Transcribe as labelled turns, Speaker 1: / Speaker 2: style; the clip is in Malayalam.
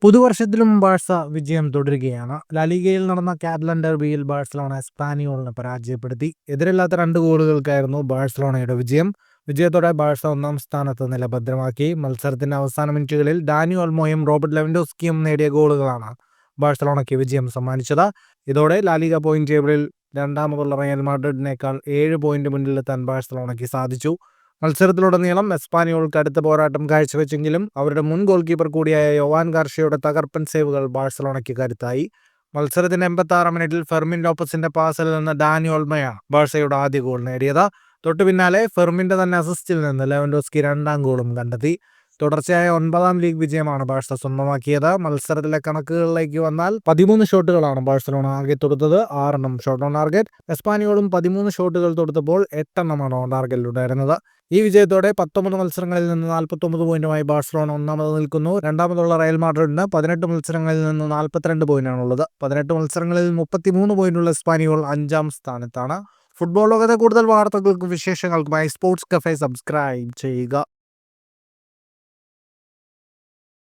Speaker 1: പുതുവർഷത്തിലും ബാഴ്സ വിജയം തുടരുകയാണ്. ലാലിഗയിൽ നടന്ന കാറ്റലൻ ഡെർബിയിൽ ബാഴ്സലോണ എസ്പാനിയോളിനെ പരാജയപ്പെടുത്തി. എതിരില്ലാത്ത 2 ഗോളുകൾക്കായിരുന്നു ബാഴ്സലോണയുടെ വിജയം. വിജയത്തോടെ ബാഴ്സ 1-ാം സ്ഥാനത്ത് നില ഭദ്രമാക്കി. മത്സരത്തിന്റെ അവസാന മിനിറ്റുകളിൽ ഡാനി ഓൾമോയും റോബർട്ട് ലെവൻഡോസ്കിയും നേടിയ ഗോളുകളാണ് ബാഴ്സലോണയ്ക്ക് വിജയം സമ്മാനിച്ചത്. ഇതോടെ ലാലിഗ പോയിന്റ് ടേബിളിൽ രണ്ടാമതുള്ള റയൽ മാഡ്രിഡിനേക്കാൾ 7 പോയിന്റ് മുന്നിലെത്താൻ ബാഴ്സലോണയ്ക്ക് സാധിച്ചു. മത്സരത്തിലുടനീളം എസ്പാനിയോൾ കടുത്ത പോരാട്ടം കാഴ്ചവെച്ചെങ്കിലും അവരുടെ മുൻ ഗോൾ കീപ്പർ കൂടിയായ യോവാൻ ഗാർഷ്യയുടെ തകർപ്പൻ സേവുകൾ ബാഴ്സലോണയ്ക്ക് കരുത്തായി. മത്സരത്തിന്റെ 86 മിനിറ്റിൽ ഫെർമിൻ ലോപ്പസിന്റെ പാസിൽ നിന്ന് ഡാനി ഓൾമയാണ് ബാഴ്സയുടെ ആദ്യ ഗോൾ നേടിയത്. തൊട്ടു പിന്നാലെ ഫെർമിന്റെ തന്നെ അസിസ്റ്റിൽ നിന്ന് ലെവൻഡോസ്കി 2-ാം ഗോളും കണ്ടെത്തി. തുടർച്ചയായ 9-ാം ലീഗ് വിജയമാണ് ബാഴ്സ സ്വന്തമാക്കിയത്. മത്സരത്തിലെ കണക്കുകളിലേക്ക് വന്നാൽ 13 ഷോട്ടുകളാണ് ബാഴ്സലോണ ആകെ തൊടുത്തത്. 6 ഷോട്ട് ഓൺ ടാർഗറ്റ്. എസ്പാനിയോളും 13 ഷോട്ടുകൾ തൊടുത്തപ്പോൾ 8 ഓൺ ടാർഗറ്റിലുണ്ടായിരുന്നത്. ഈ വിജയത്തോടെ 19 മത്സരങ്ങളിൽ നിന്ന് 49 പോയിന്റുമായി ബാഴ്സലോണ ഒന്നാമത് നിൽക്കുന്നു. രണ്ടാമതുള്ള റയൽ മാഡ്രിഡിന് 18 മത്സരങ്ങളിൽ നിന്ന് 42 പോയിന്റാണുള്ളത്. 18 മത്സരങ്ങളിൽ 33 പോയിന്റുള്ള എസ്പാനിയോൾ 5-ാം സ്ഥാനത്താണ്. ഫുട്ബോൾ ലോകത്തെ കൂടുതൽ വാർത്തകൾക്കും വിശേഷങ്ങൾക്കുമായി സ്പോർട്സ് കഫേ സബ്സ്ക്രൈബ് ചെയ്യുക.